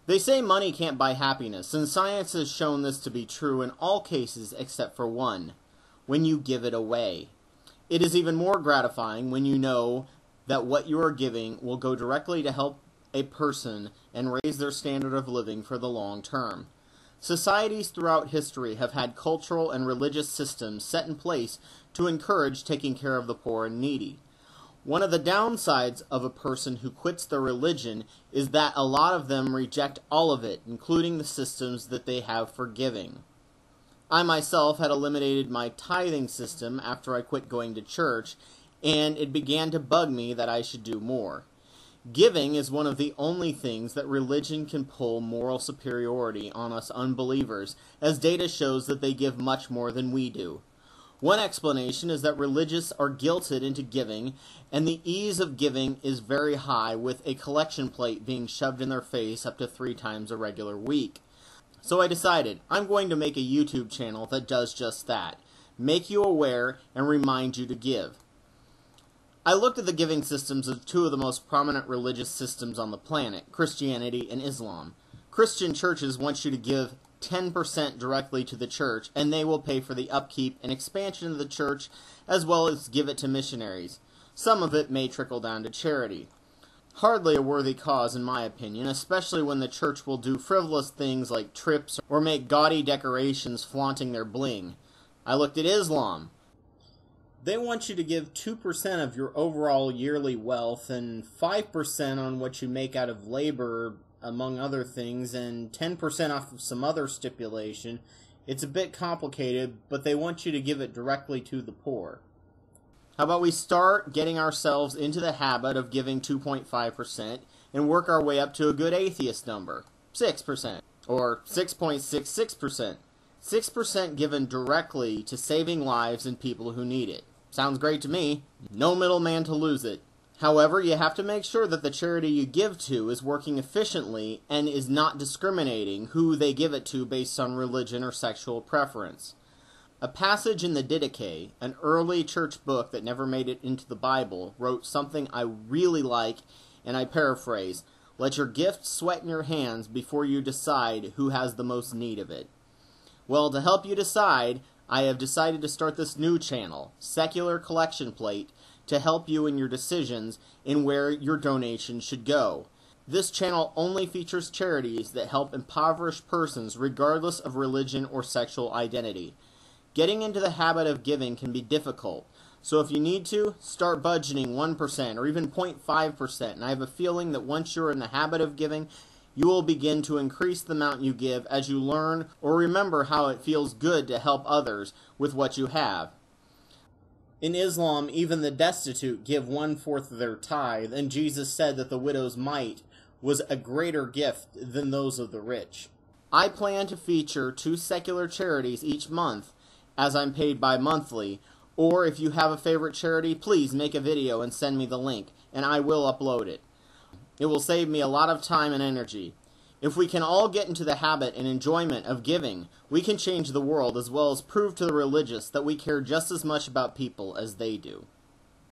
They say money can't buy happiness, and science has shown this to be true in all cases except for one: when you give it away. It is even more gratifying when you know that what you are giving will go directly to help a person and raise their standard of living for the long term. Societies throughout history have had cultural and religious systems set in place to encourage taking care of the poor and needy. One of the downsides of a person who quits their religion is that a lot of them reject all of it, including the systems that they have for giving. I myself had eliminated my tithing system after I quit going to church, and it began to bug me that I should do more. Giving is one of the only things that religion can pull moral superiority on us unbelievers, as data shows that they give much more than we do. One explanation is that religious are guilted into giving, and the ease of giving is very high, with a collection plate being shoved in their face up to 3 times a regular week. So I decided I'm going to make a YouTube channel that does just that: make you aware and remind you to give. I looked at the giving systems of 2 of the most prominent religious systems on the planet, Christianity and Islam. Christian churches want you to give 10% directly to the church, and they will pay for the upkeep and expansion of the church, as well as give it to missionaries. Some of it may trickle down to charity. Hardly a worthy cause, in my opinion, especially when the church will do frivolous things like trips or make gaudy decorations flaunting their bling. I looked at Islam. They want you to give 2% of your overall yearly wealth and 5% on what you make out of labor, among other things, and 10% off of some other stipulation. It's a bit complicated, but they want you to give it directly to the poor. How about we start getting ourselves into the habit of giving 2.5% and work our way up to a good atheist number, 6%, or 6.66%. 6% given directly to saving lives and people who need it. Sounds great to me. No middleman to lose it. However, you have to make sure that the charity you give to is working efficiently and is not discriminating who they give it to based on religion or sexual preference. A passage in the Didache, an early church book that never made it into the Bible, wrote something I really like, and I paraphrase: "Let your gift sweat in your hands before you decide who has the most need of it." Well, to help you decide, I have decided to start this new channel, Secular Collection Plate, to help you in your decisions in where your donation should go. This channel only features charities that help impoverished persons regardless of religion or sexual identity. Getting into the habit of giving can be difficult, so if you need to, start budgeting 1% or even 0.5%, and I have a feeling that once you're in the habit of giving, you will begin to increase the amount you give as you learn or remember how it feels good to help others with what you have. In Islam, even the destitute give 1/4 of their tithe, and Jesus said that the widow's mite was a greater gift than those of the rich. I plan to feature 2 secular charities each month, as I'm paid bi-monthly, or if you have a favorite charity, please make a video and send me the link, and I will upload it. It will save me a lot of time and energy. If we can all get into the habit and enjoyment of giving, we can change the world as well as prove to the religious that we care just as much about people as they do.